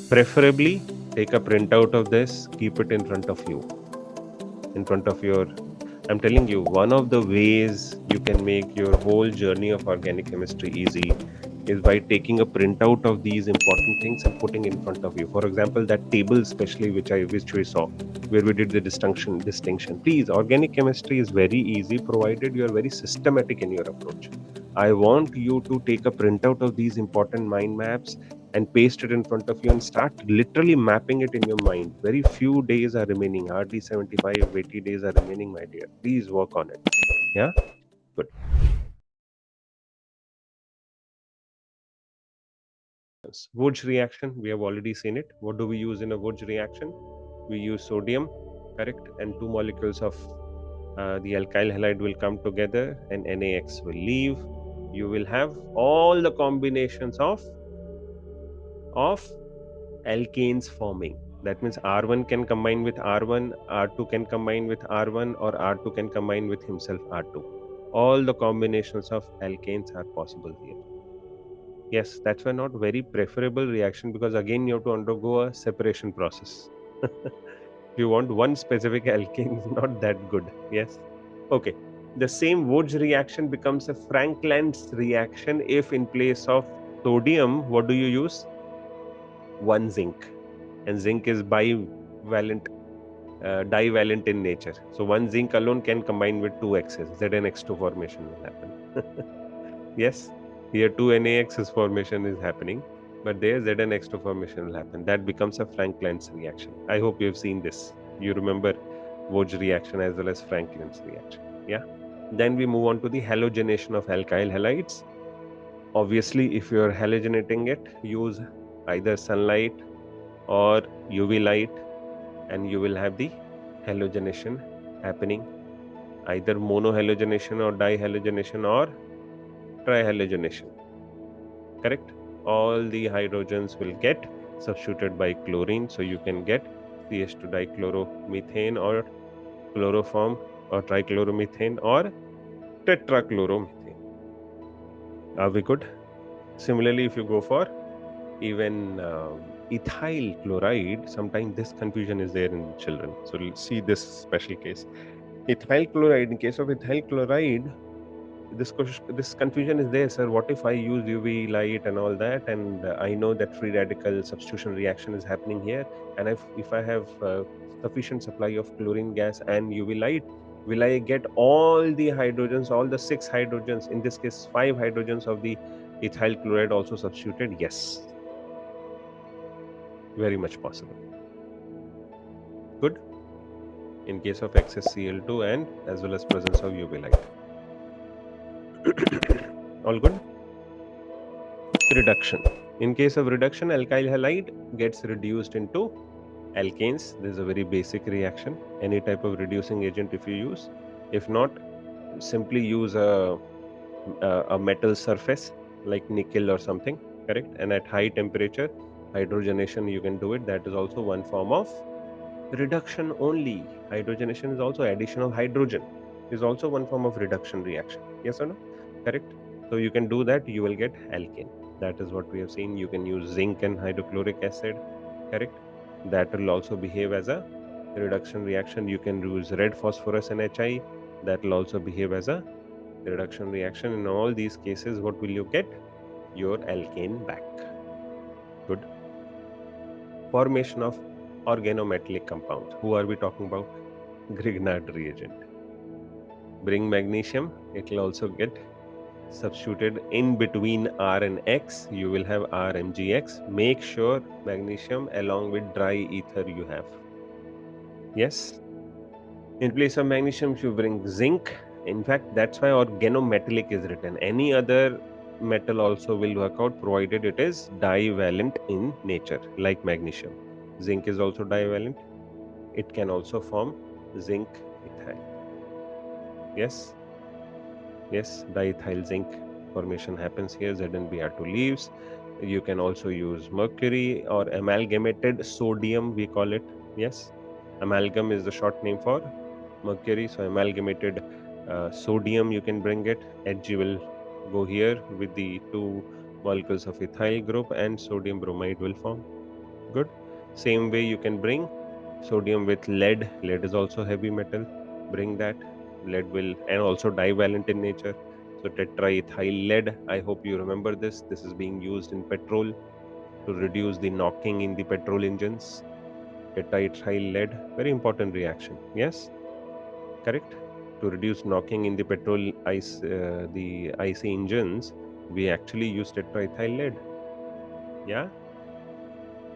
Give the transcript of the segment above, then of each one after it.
Preferably, take a printout of this, keep it in front of you, in front of your. I'm telling you, one of the ways you can make your whole journey of organic chemistry easy is by taking a printout of these important things and putting in front of you. For example, that table, especially which we saw, where we did the distinction. Please, organic chemistry is very easy provided you are very systematic in your approach. I want you to take a printout of these important mind maps and paste it in front of you and start literally mapping it in your mind. Very few days are remaining, hardly 75, 80 days are remaining, my dear. Please work on it. Yeah, good. Woods reaction, we have already seen it. What do we use in a Woods reaction? We use sodium, correct, and two molecules of the alkyl halide will come together and NaX will leave. You will have all the combinations of alkanes forming. That means R1 can combine with R1, R2 can combine with R1, or R2 can combine with himself R2. All the combinations of alkanes are possible here. Yes, that's why not very preferable reaction, because again you have to undergo a separation process. If you want one specific alkane, is not that good. Yes. Okay. The same Woods reaction becomes a Frankland's reaction if in place of sodium, what do you use? One zinc. And zinc is bivalent, divalent in nature. So one zinc alone can combine with two X's. ZnX2 formation will happen. Yes, here two NaX's formation is happening, but there ZnX2 formation will happen. That becomes a Frankland's reaction. I hope you have seen this. You remember Woj's reaction as well as Frankland's reaction. Yeah. Then we move on to the halogenation of alkyl halides. Obviously, if you are halogenating it, use either sunlight or UV light, and you will have the halogenation happening, either monohalogenation or dihalogenation or trihalogenation. Correct? All the hydrogens will get substituted by chlorine, so you can get CH2 dichloromethane or chloroform or trichloromethane or tetrachloromethane. Are we good? Similarly, if you go for even ethyl chloride, sometimes this confusion is there in children. So let's see this special case. Ethyl chloride, in case of ethyl chloride, this confusion is there, sir. What if I use UV light and all that, and I know that free radical substitution reaction is happening here, and if I have sufficient supply of chlorine gas and UV light, will I get all the hydrogens, all the 6 hydrogens, in this case 5 hydrogens of the ethyl chloride also substituted? Yes, very much possible. Good. In case of excess Cl2 and as well as presence of UV light. All good. Reduction. In case of reduction, alkyl halide gets reduced into alkanes. This is a very basic reaction. Any type of reducing agent if you use. If not, simply use a metal surface like nickel or something, correct? And at high temperature, hydrogenation you can do it. That is also one form of reduction only. Hydrogenation is also addition of hydrogen. Is also one form of reduction reaction. Yes or no? Correct? So you can do that, you will get alkane. That is what we have seen. You can use zinc and hydrochloric acid, correct? That will also behave as a reduction reaction. You can use red phosphorus and HI. That will also behave as a reduction reaction. In all these cases, what will you get? Your alkane back. Good. Formation of organometallic compounds. Who are we talking about? Grignard reagent. Bring magnesium, it will also get substituted in between R and X. You will have RMgX. Make sure magnesium along with dry ether you have. Yes. In place of magnesium, you bring zinc. In fact, that's why organometallic is written. Any other metal also will work out provided it is divalent in nature, like magnesium. Zinc is also divalent. It can also form zinc ethyl. Yes. Yes, diethyl zinc formation happens here. ZnBr2 leaves. You can also use mercury or amalgamated sodium, we call it. Yes, amalgam is the short name for mercury. So amalgamated sodium, you can bring it. Hg will go here with the two molecules of ethyl group, and sodium bromide will form. Good. Same way you can bring sodium with lead. Lead is also heavy metal. Bring that. Lead will, and also divalent in nature. So tetraethyl lead. I hope you remember this. This is being used in petrol to reduce the knocking in the petrol engines. Tetraethyl lead, very important reaction. Yes, correct. To reduce knocking in the the icy engines, we actually use tetraethyl lead. Yeah.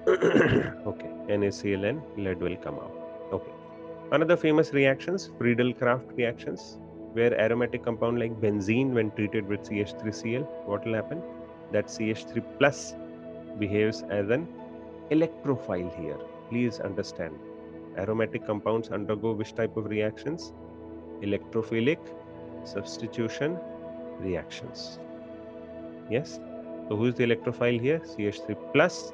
Okay. NaCl and lead will come out. Okay. Another famous reactions, Friedel-Crafts reactions, where aromatic compound like benzene, when treated with CH3Cl, what will happen? That CH3 plus behaves as an electrophile here. Please understand. Aromatic compounds undergo which type of reactions? Electrophilic substitution reactions. Yes. So who is the electrophile here? CH3 plus.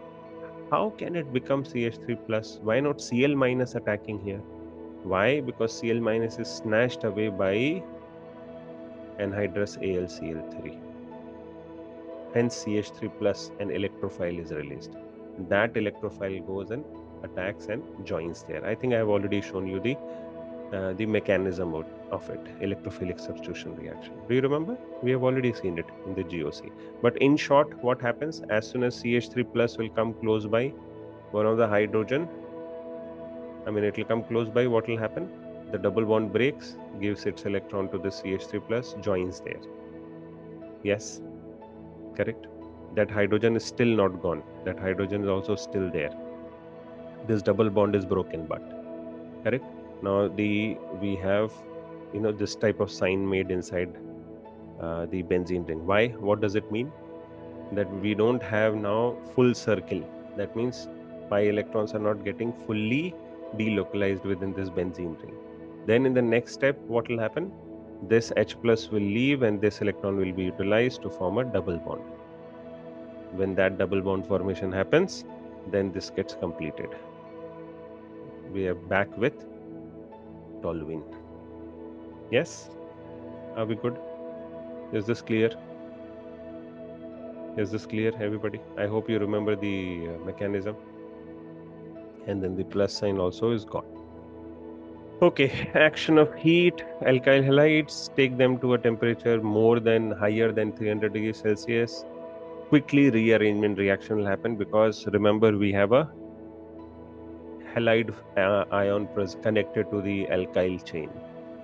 How can it become CH3 plus? Why not Cl minus attacking here? Why? Because Cl minus is snatched away by anhydrous AlCl3. Hence CH3 plus an electrophile is released. That electrophile goes and attacks and joins there. I think I have already shown you the mechanism of it, electrophilic substitution reaction. Do you remember? We have already seen it in the GOC. But in short, what happens as soon as CH3 plus will come close by one of the hydrogen, it will come close by, what will happen? The double bond breaks, gives its electron to the CH3 plus, joins there. Yes, correct. That hydrogen is still not gone. That hydrogen is also still there. This double bond is broken, but correct. Now we have this type of sign made inside the benzene ring. Why? What does it mean? That we don't have now full circle. That means pi electrons are not getting fully delocalized within this benzene ring. Then in the next step, what will happen? This H plus will leave and this electron will be utilized to form a double bond. When that double bond formation happens, then this gets completed. We are back with toluene. Yes? Are we good? Is this clear? Is this clear, everybody? I hope you remember the mechanism. And then the plus sign also is gone. Okay, action of heat, alkyl halides, take them to a temperature higher than 300 degrees Celsius. Quickly rearrangement reaction will happen because remember we have a halide ion connected to the alkyl chain.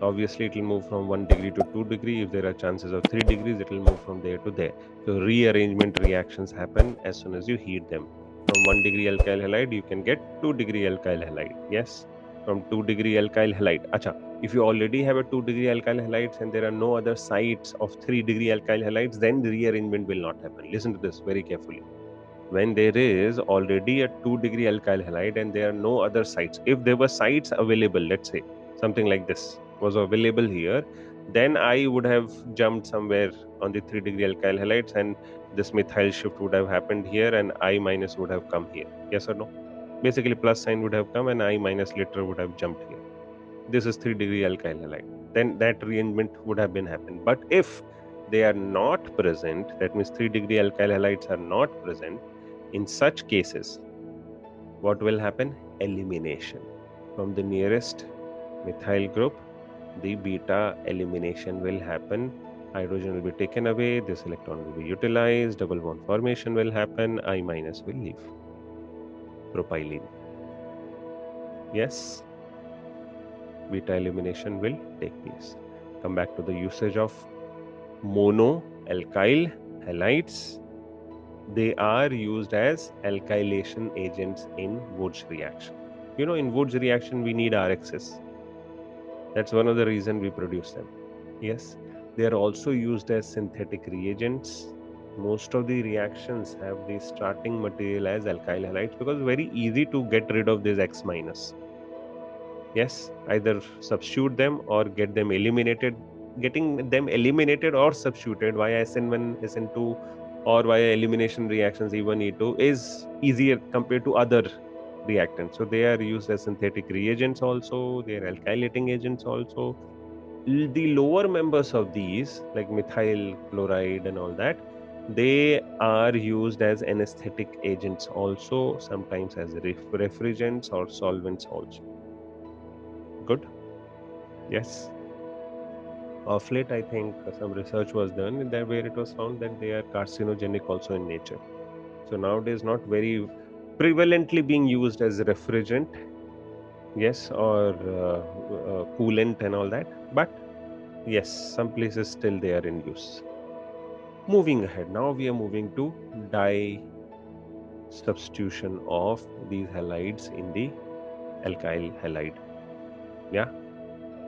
Obviously, it will move from 1 degree to 2 degree. If there are chances of 3 degrees, it will move from there to there. So rearrangement reactions happen as soon as you heat them. From 1 degree alkyl halide, you can get 2 degree alkyl halide. Yes, from 2 degree alkyl halide. Acha, if you already have a 2 degree alkyl halides and there are no other sites of 3 degree alkyl halides, then the rearrangement will not happen. Listen to this very carefully. When there is already a 2 degree alkyl halide and there are no other sites, if there were sites available, let's say something like this was available here, then I would have jumped somewhere on the 3 degree alkyl halides and this methyl shift would have happened here and I minus would have come here. Yes or no? Basically, plus sign would have come and I minus later would have jumped here. This is 3 degree alkyl halide. Then that rearrangement would have been happened. But if they are not present, that means 3 degree alkyl halides are not present, in such cases, what will happen? Elimination. From the nearest methyl group, the beta elimination will happen. Hydrogen will be taken away, this electron will be utilized, double bond formation will happen, I minus will leave. Propylene. Yes, beta elimination will take place. Come back to the usage of mono alkyl halides. They are used as alkylation agents in Woods reaction. In Woods reaction, we need RXs. That's one of the reasons we produce them. Yes, they are also used as synthetic reagents. Most of the reactions have the starting material as alkyl halides because it's very easy to get rid of this X minus. Yes, either substitute them or get them eliminated. Getting them eliminated or substituted via SN1, SN2 or via elimination reactions E1, E2 is easier compared to other reactants. So they are used as synthetic reagents also, they are alkylating agents also. The lower members of these, like methyl chloride and all that, They are used as anesthetic agents also, sometimes as refrigerants or solvents also. Good? Yes. Of late, I think some research was done in that where it was found that they are carcinogenic also in nature. So nowadays, not very prevalently being used as refrigerant, yes, or coolant and all that. But yes, some places still they are in use. Moving ahead, now we are moving to dye substitution of these halides in the alkyl halide. Yeah.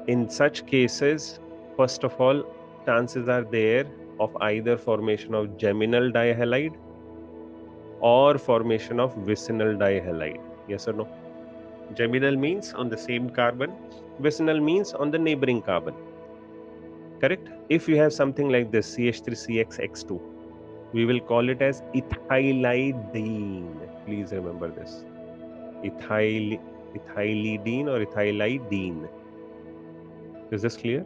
In such cases, first of all, chances are there of either formation of geminal dihalide or formation of vicinal dihalide. Yes or no? Geminal means on the same carbon, vicinal means on the neighboring carbon. Correct? If you have something like this CH3CXX2, we will call it as ethylidene. Please remember this. Ethylidene or ethylidene. Is this clear?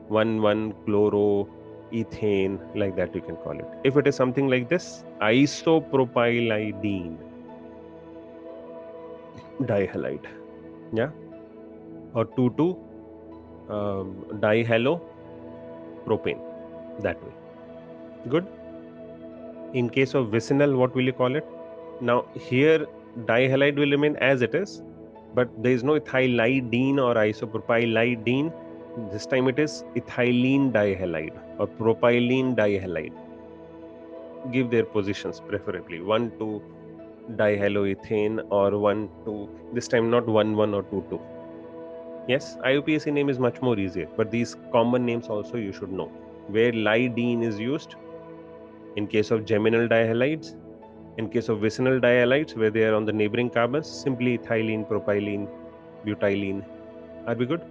1,1 chloro ethane, like that you can call it. If it is something like this, isopropylidene dihalide, yeah, or 2,2 dihalopropane, that way. Good. In case of vicinal, what will you call it? Now here dihalide will remain as it is, but there is no ethylidene or isopropylidene. This time it is ethylene dihalide or propylene dihalide. Give their positions preferably 1,2 dihaloethane or 1,2. This time not 1,1 or 2,2. Yes, IUPAC name is much more easier, but these common names also you should know. Where lidene is used in case of geminal dihalides, in case of vicinal dihalides, where they are on the neighboring carbons, simply ethylene, propylene, butylene. Are we good?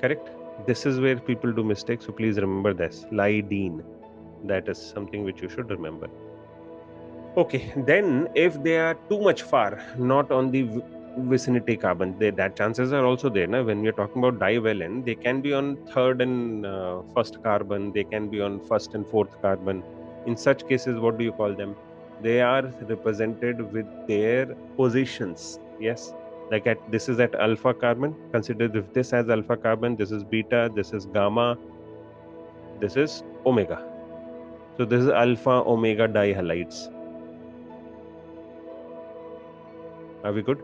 Correct? This is where people do mistakes, so please remember this. Lidene. That is something which you should remember. Okay, then if they are too much far, not on the vicinity carbon, that chances are also there. Na? When we are talking about divalent, they can be on third and first carbon, they can be on first and fourth carbon. In such cases, what do you call them? They are represented with their positions. Yes, like this is at alpha carbon. Consider this as alpha carbon, this is beta, this is gamma, this is omega. So this is alpha omega dihalides. Are we good?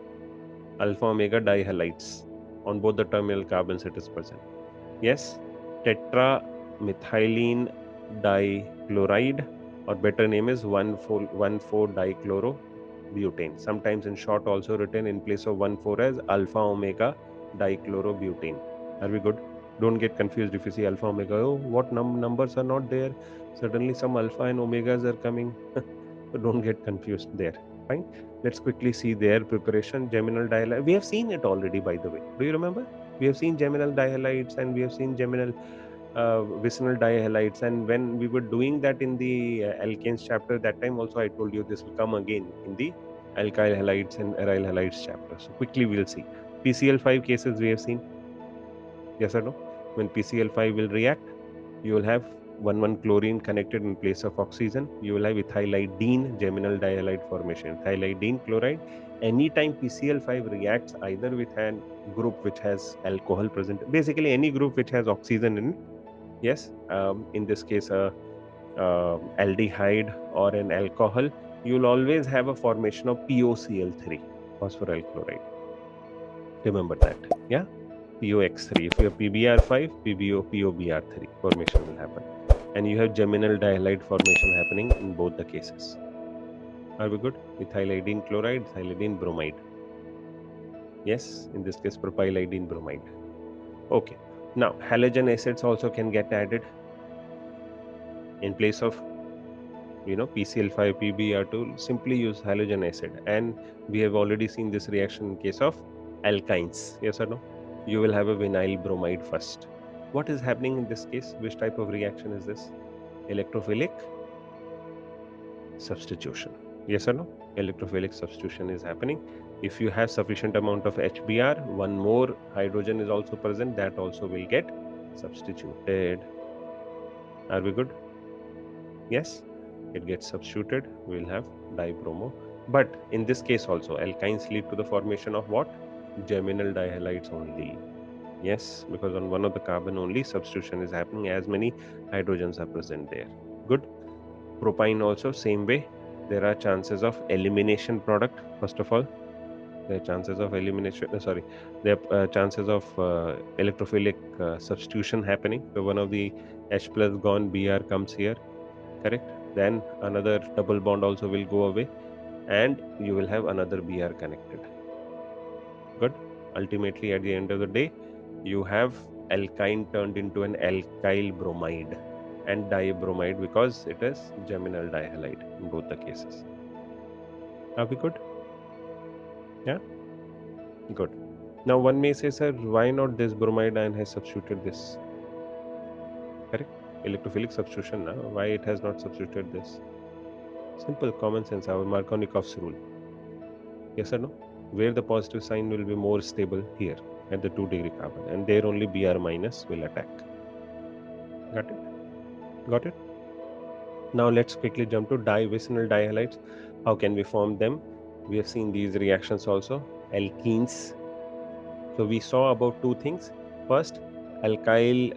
Alpha omega dihalides. On both the terminal carbons it is present. Yes, tetramethylene dichloride, or better name is 1,4-dichlorobutane. Sometimes in short also written in place of 1,4 as alpha omega dichlorobutane. Are we good? Don't get confused if you see alpha omega. Oh, what numbers are not there? Suddenly some alpha and omegas are coming. So don't get confused there. Fine. Let's quickly see their preparation. Geminal dihalide. We have seen it already, by the way. Do you remember? We have seen geminal dihalides and we have seen geminal vicinal dihalides. And when we were doing that in the alkanes chapter, that time also I told you this will come again in the alkyl halides and aryl halides chapter. So quickly we'll see. PCl5 cases we have seen. Yes or no? When PCl5 will react, you will have 1,1 chlorine connected in place of oxygen. You will have ethylidene geminal dihalide formation. Ethylidene chloride. Anytime PCl5 reacts either with a group which has alcohol present, basically any group which has oxygen in it. Yes, in this case, aldehyde or an alcohol, you will always have a formation of POCl3, phosphoryl chloride. Remember that. Yeah. POX3. If you have PBr5, POBr3 formation will happen. And you have geminal dihalide formation happening in both the cases. Are we good? Ethylidene chloride, ethylidene bromide. Yes, in this case, propylidene bromide. Okay. Now, halogen acids also can get added in place of PCl5, PBr2. Simply use halogen acid. And we have already seen this reaction in case of alkynes. Yes or no? You will have a vinyl bromide first. What is happening in this case? Which type of reaction is this? Electrophilic substitution. Yes or no? Electrophilic substitution is happening. If you have sufficient amount of HBr, one more hydrogen is also present, that also will get substituted. Are we good? Yes, it gets substituted. We will have dibromo. But in this case also, alkynes lead to the formation of what? Geminal dihalides only. Yes, because on one of the carbon only substitution is happening, as many hydrogens are present there. Good. Propine also same way. There are chances of elimination product. First of all, there are chances of elimination. There are chances of electrophilic substitution happening. So one of the H plus gone, Br comes here. Correct. Then another double bond also will go away, and you will have another Br connected. Good. Ultimately, at the end of the day, you have alkyne turned into an alkyl bromide and dibromide because it is geminal dihalide in both the cases. Are we good? Yeah, good. Now one may say, sir, why not this bromide ion has substituted this? Correct? Electrophilic substitution. Now, why it has not substituted this? Simple common sense. Our Markovnikov's rule. Yes or no? Where the positive sign will be more stable here at the 2-degree carbon, and there only Br minus will attack. Got it? Got it? Now let's quickly jump to divicinal dihalides. How can we form them? We have seen these reactions also. Alkenes. So we saw about two things. First, ethynes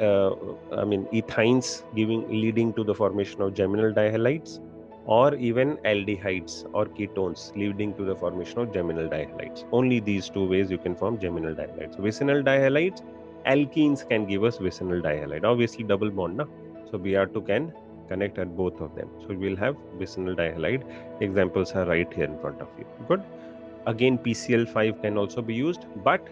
leading to the formation of geminal dihalides, or even aldehydes or ketones leading to the formation of geminal dihalides. Only these two ways you can form geminal dihalides. Vicinal dihalides, alkenes can give us vicinal dihalide. Obviously double bond, na? So Br2 can connect at both of them. So we will have vicinal dihalide. Examples are right here in front of you. Good. Again, PCl5 can also be used, but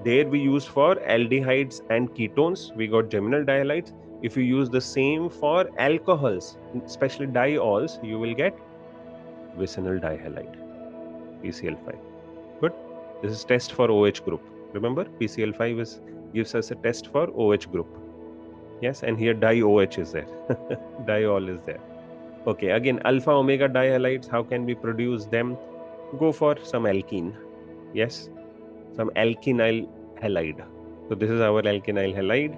there we use for aldehydes and ketones, we got geminal dihalides. If you use the same for alcohols, especially diols, you will get vicinal dihalide, PCl5. Good. This is test for OH group. Remember, PCl5 gives us a test for OH group. Yes, and here di-OH is there. Diol is there. Okay, again, alpha omega dihalides, how can we produce them? Go for some alkene. Yes, some alkynyl halide. So this is our alkynyl halide,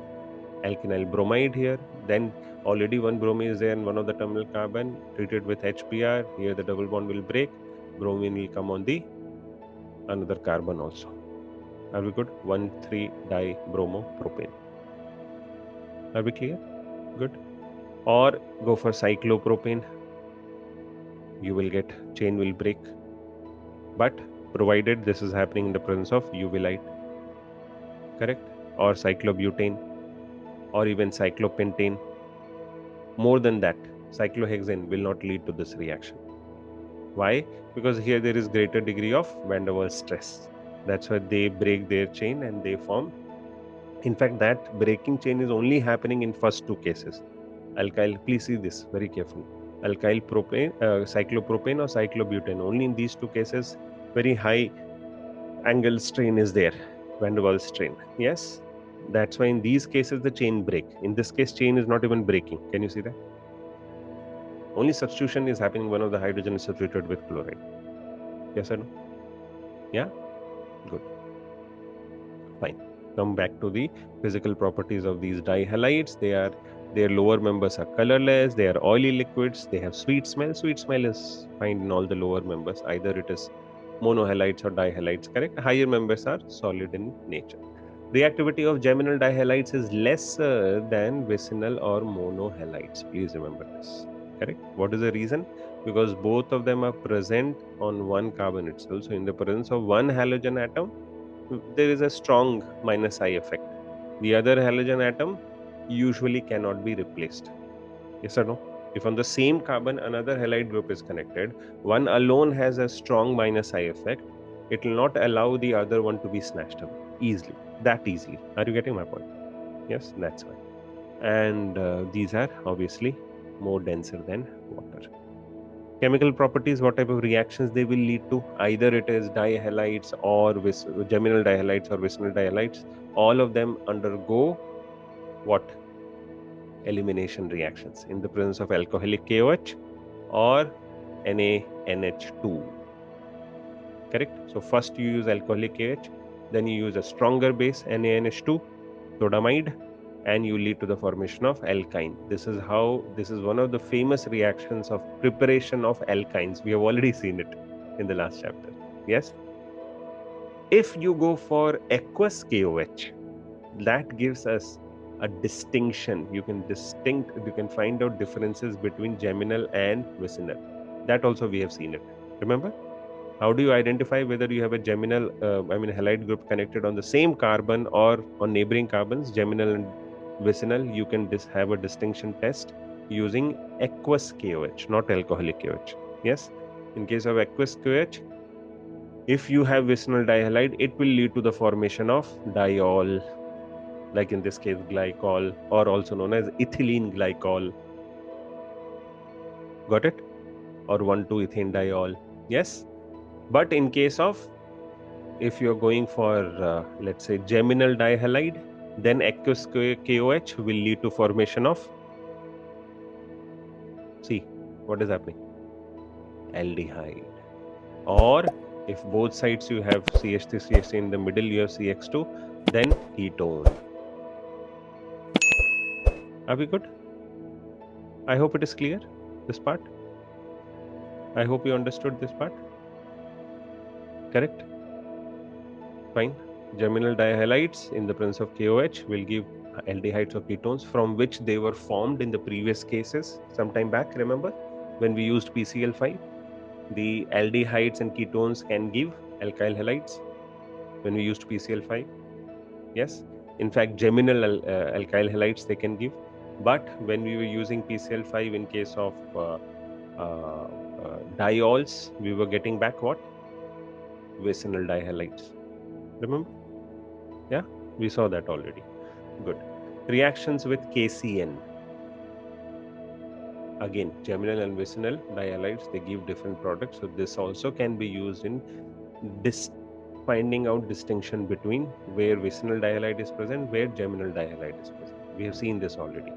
alkynyl bromide here. Then already one bromine is there in one of the terminal carbon, treated with HBr. Here the double bond will break. Bromine will come on the another carbon also. Are we good? 1,3-dibromopropane. Are we clear? Good. Or go for cyclopropane. You will get chain will break. But provided this is happening in the presence of UV light. Correct? Or cyclobutane, or even cyclopentane. More than that, cyclohexane will not lead to this reaction. Why? Because here there is greater degree of van der Waals stress. That's why they break their chain and they form. In fact, that breaking chain is only happening in first two cases. Alkyl, please see this very carefully. Alkyl propane, cyclopropane or cyclobutane. Only in these two cases, very high angle strain is there, van der Waals strain. Yes, that's why in these cases the chain break. In this case, chain is not even breaking. Can you see that? Only substitution is happening. One of the hydrogen is substituted with chloride. Yes or no? Yeah? Good. Fine. Come back to the physical properties of these dihalides. Their lower members are colorless. They are oily liquids. They have sweet smell. Sweet smell is found in all the lower members. Either it is monohalides or dihalides, correct? Higher members are solid in nature. Reactivity of geminal dihalides is lesser than vicinal or monohalides. Please remember this. Correct? What is the reason? Because both of them are present on one carbon itself. So in the presence of one halogen atom, there is a strong minus I effect. The other halogen atom usually cannot be replaced. Yes or no? If on the same carbon another halide group is connected, one alone has a strong minus I effect, it will not allow the other one to be snatched up easily. That easily. Are you getting my point? Yes, that's why. And these are obviously more denser than water. Chemical properties, what type of reactions they will lead to? Either it is dihalides or geminal dihalides or vicinal dihalides. All of them undergo what? Elimination reactions in the presence of alcoholic KOH or NaNH2. Correct? So first you use alcoholic KOH, then you use a stronger base NaNH2, sodamide, and you lead to the formation of alkyne. This is one of the famous reactions of preparation of alkynes. We have already seen it in the last chapter. Yes. If you go for aqueous KOH, that gives us a distinction. You can find out differences between geminal and vicinal. That also we have seen it. Remember? How do you identify whether you have a geminal, halide group connected on the same carbon or on neighboring carbons, geminal and vicinal? You can have a distinction test using aqueous KOH, not alcoholic KOH. Yes, in case of aqueous KOH, if you have vicinal dihalide, it will lead to the formation of diol, like in this case glycol, or also known as ethylene glycol. Got it? Or 1,2-ethane diol. Yes. But in case of, if you're going for let's say geminal dihalide, then aqueous KOH will lead to formation of, see what is happening, aldehyde. Or if both sides you have CH3 CH3, in the middle you have CX2, then ketone. Are we good? I hope it is clear, this part. I hope you understood this part. Correct? Fine. Geminal dihalides in the presence of KOH will give aldehydes or ketones from which they were formed in the previous cases sometime back. Remember when we used PCl5, the aldehydes and ketones can give alkyl halides when we used PCl5. Yes, in fact geminal alkyl halides they can give, but when we were using PCl5 in case of diols, we were getting back what? Vicinal dihalides. Remember? Yeah, we saw that already. Good. Reactions with KCN. Again, geminal and vicinal dihalides, they give different products. So this also can be used in finding out distinction between where vicinal dihalide is present, where geminal dihalide is present. We have seen this already.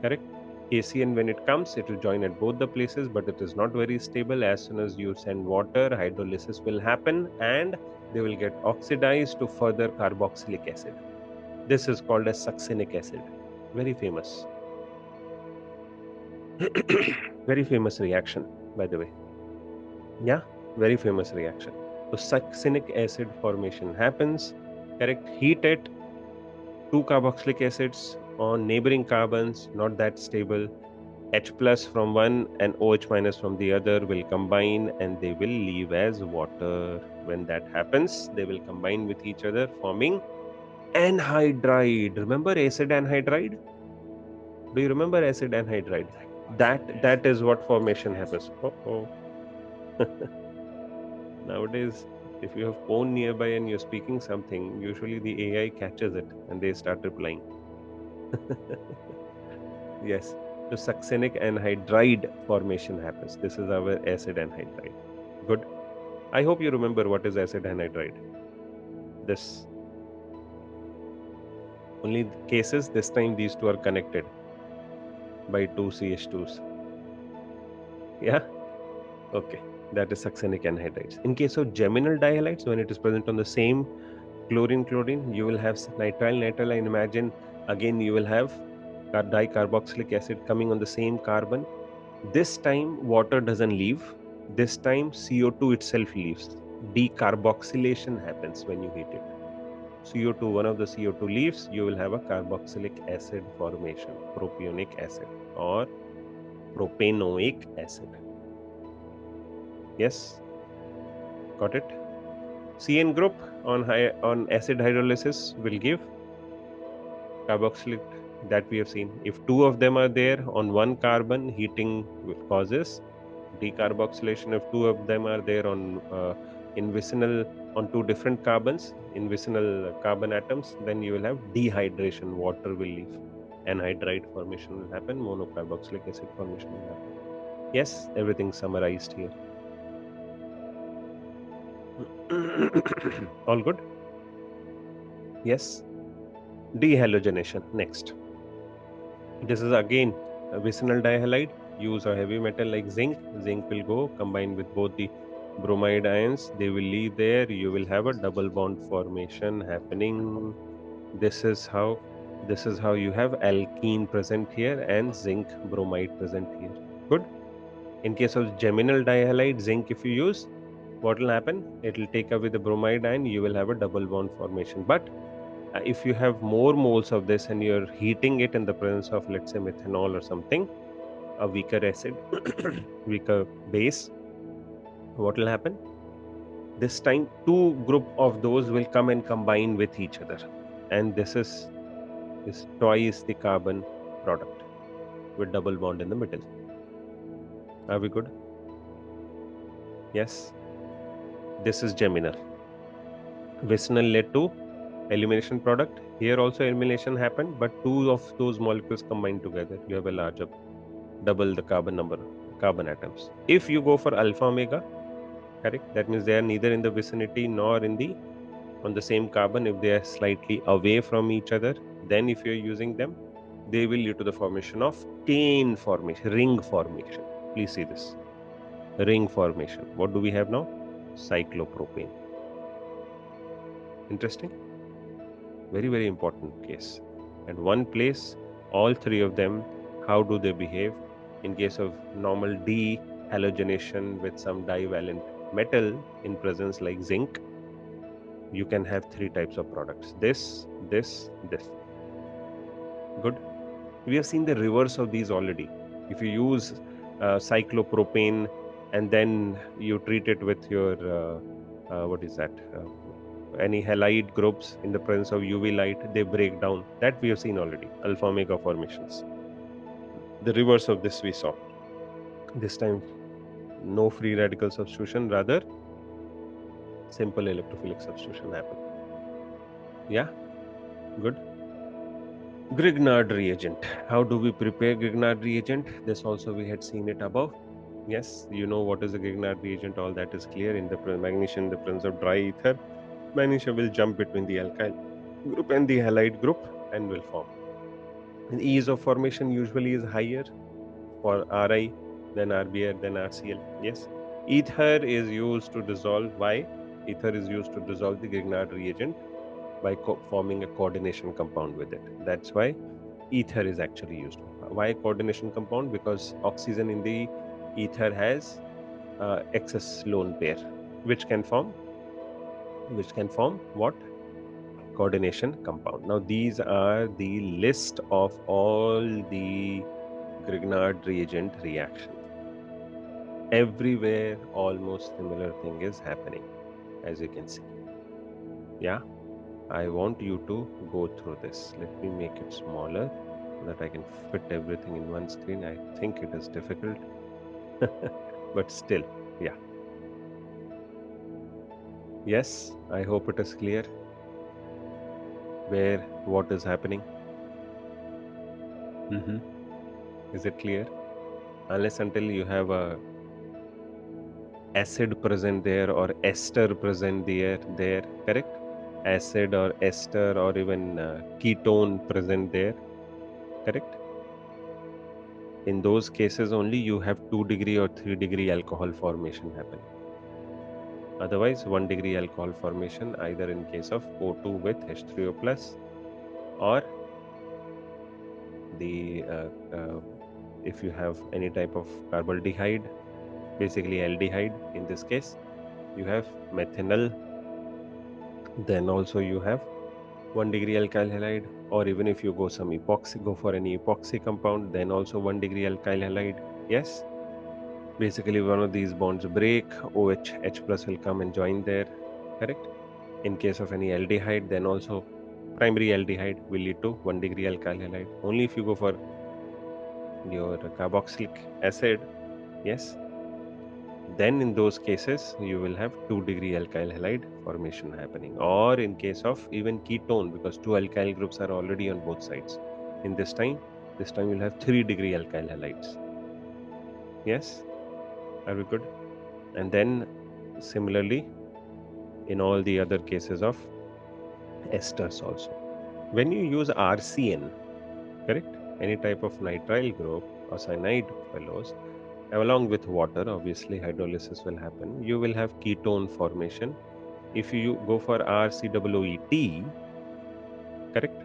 Correct? KCN, when it comes, it will join at both the places, but it is not very stable. As soon as you send water, hydrolysis will happen and they will get oxidized to further carboxylic acid. This is called as succinic acid. Very famous. Very famous reaction, by the way. Yeah, very famous reaction. So succinic acid formation happens. Correct? Heat it. 2 carboxylic acids on neighboring carbons, not that stable. H plus from one and OH minus from the other will combine and they will leave as water. When that happens, they will combine with each other, forming anhydride. Remember acid anhydride? Do you remember acid anhydride? That is what formation happens. Nowadays, if you have phone nearby and you're speaking something, usually the AI catches it and they start replying. Yes. So succinic anhydride formation happens. This is our acid anhydride. Good. I hope you remember what is acid anhydride. This. Only cases this time these two are connected by 2 CH2s. Yeah. Okay. That is succinic anhydrides. In case of geminal dihalides, when it is present on the same chlorine, you will have nitrile. And imagine again you will have dicarboxylic acid coming on the same carbon. This time water doesn't leave. This time CO2 itself leaves. Decarboxylation happens when you heat it. CO2, one of the CO2 leaves, you will have a carboxylic acid formation, propionic acid or propanoic acid. Yes, got it? CN group on acid hydrolysis will give carboxylic, that we have seen. If two of them are there on one carbon, heating causes decarboxylation. If two of them are there on in vicinal on two different carbons, in vicinal carbon atoms, then you will have dehydration. Water will leave. Anhydride formation will happen. Monocarboxylic acid formation will happen. Yes, everything summarized here. All good? Yes. Dehalogenation next. This is again a vicinal dihalide. Use a heavy metal like zinc. Zinc will go combine with both the bromide ions. They will leave there. You will have a double bond formation happening. This is how This is how you have alkene present here and zinc bromide present here. Good. In case of geminal dihalide, zinc if you use, what will happen? It will take away the bromide and you will have a double bond formation. But if you have more moles of this and you're heating it in the presence of, let's say, methanol or something, a weaker acid, weaker base, what will happen? This time, two group of those will come and combine with each other, and this is twice the carbon product with double bond in the middle. Are we good? Yes. This is geminal. Vicinal led to elimination product. Here also elimination happened, but two of those molecules combined together, you have a larger, double the carbon number, carbon atoms. If you go for alpha omega, correct, that means they are neither in the vicinity nor in the on the same carbon. If they are slightly away from each other, then if you're using them, they will lead to the formation of cane formation, ring formation. Please see this ring formation. What do we have now? Cyclopropane. Interesting. Very, very important case. At one place, all three of them, how do they behave? In case of normal dehalogenation with some divalent metal in presence like zinc, you can have three types of products. This. Good. We have seen the reverse of these already. If you use cyclopropane and then you treat it with your what is that? Any halide groups in the presence of UV light, they break down. That we have seen already. Alpha omega formations. The reverse of this we saw. This time, no free radical substitution, rather simple electrophilic substitution happened. Yeah, good. Grignard reagent. How do we prepare Grignard reagent? This also we had seen it above. Yes, you know what is a Grignard reagent. All that is clear. In the magnesium, in the presence of dry ether, magnesium will jump between the alkyl group and the halide group and will form. And ease of formation usually is higher for Ri than RBr than RCl. Yes, ether is used to dissolve. Why? Ether is used to dissolve the Grignard reagent by forming a coordination compound with it. That's why ether is actually used. Why coordination compound? Because oxygen in the ether has excess lone pair, which can form what? Coordination compound. Now these are the list of all the Grignard reagent reactions. Everywhere almost similar thing is happening, as you can see. Yeah, I want you to go through this. Let me make it smaller so that I can fit everything in one screen. I think it is difficult, but still, yeah. Yes, I hope it is clear where what is happening. Is it clear? Unless until you have a acid present there or ester present there, correct? Acid or ester or even ketone present there, correct? In those cases only you have 2 degree or 3 degree alcohol formation happening. Otherwise 1 degree alcohol formation either in case of O2 with H3O plus or the if you have any type of carbaldehyde, basically aldehyde in this case, you have methanol, then also you have 1 degree alkyl halide, or even if you go some epoxy, go for any epoxy compound, then also 1 degree alkyl halide. Yes, basically one of these bonds break, OH H plus will come and join there, correct? In case of any aldehyde, then also primary aldehyde will lead to 1 degree alkyl halide. Only if you go for your carboxylic acid, yes, then in those cases you will have 2 degree alkyl halide formation happening, or in case of even ketone, because two alkyl groups are already on both sides. In this time you'll have 3 degree alkyl halides. Yes, are we good? And then similarly in all the other cases of esters also, when you use RCN, correct, any type of nitrile group or cyanide fellows, along with water, obviously hydrolysis will happen, you will have ketone formation. If you go for RCOOET, correct,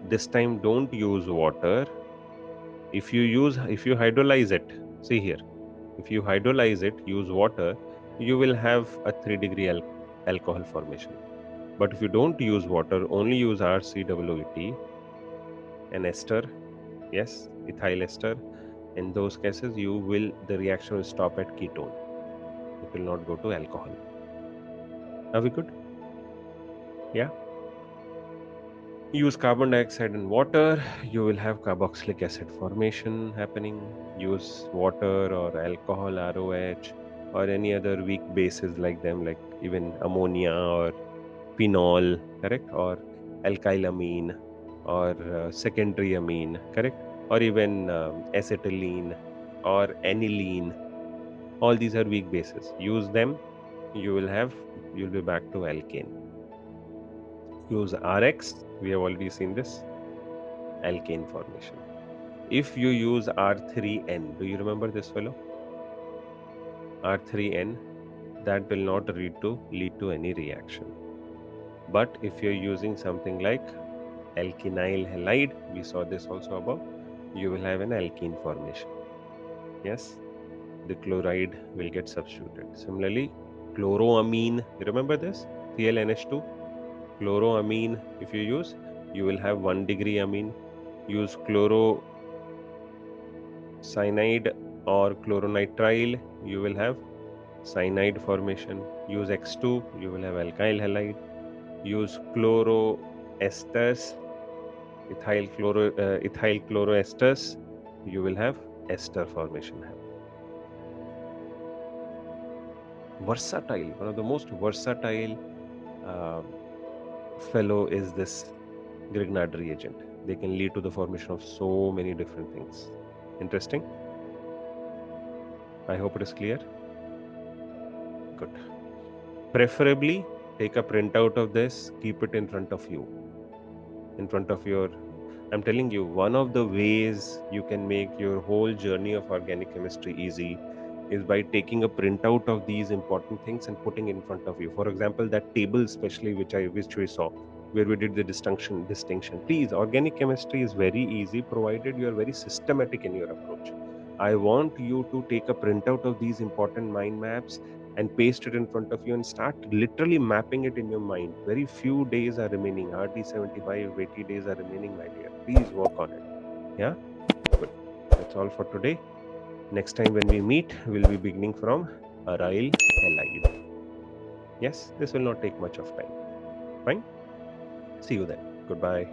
This time don't use water. If you hydrolyze it, see here, if you hydrolyze it, use water, you will have a 3-degree alcohol formation. But if you don't use water, only use RCOOT, an ester, yes, ethyl ester, in those cases the reaction will stop at ketone. It will not go to alcohol. Are we good? Yeah. Use carbon dioxide and water, you will have carboxylic acid formation happening. Use water or alcohol, ROH, or any other weak bases like them, like even ammonia or phenol, correct? Or alkylamine or secondary amine, correct? Or even acetylene or aniline. All these are weak bases. Use them, you'll be back to alkane. Use RX, we have already seen this, alkane formation. If you use R3N, do you remember this fellow? R3N, that will not lead to any reaction. But if you're using something like alkynyl halide, we saw this also above, you will have an alkene formation. Yes, the chloride will get substituted. Similarly, chloroamine, remember this? ClNH2, chloroamine, if you use, you will have 1-degree amine. Use cyanide or chloronitrile, you will have cyanide formation. Use X2, you will have alkyl halide. Use chloroesters, ethyl chloroesters, you will have ester formation happen. Versatile, one of the most versatile fellow is this Grignard reagent. They can lead to the formation of so many different things. Interesting. I hope it is clear. Good. Preferably take a printout of this, keep it in front of you. I'm telling you, one of the ways you can make your whole journey of organic chemistry easy is by taking a printout of these important things and putting in front of you. For example, that table especially which we saw, where we did the distinction. Please, organic chemistry is very easy provided you are very systematic in your approach. I want you to take a printout of these important mind maps and paste it in front of you and start literally mapping it in your mind. Very few days are remaining, hardly 75, 80 days are remaining, my dear. Please work on it. Yeah? Good. That's all for today. Next time when we meet, we'll be beginning from aryl halide. Yes, this will not take much of time. Fine? See you then. Goodbye.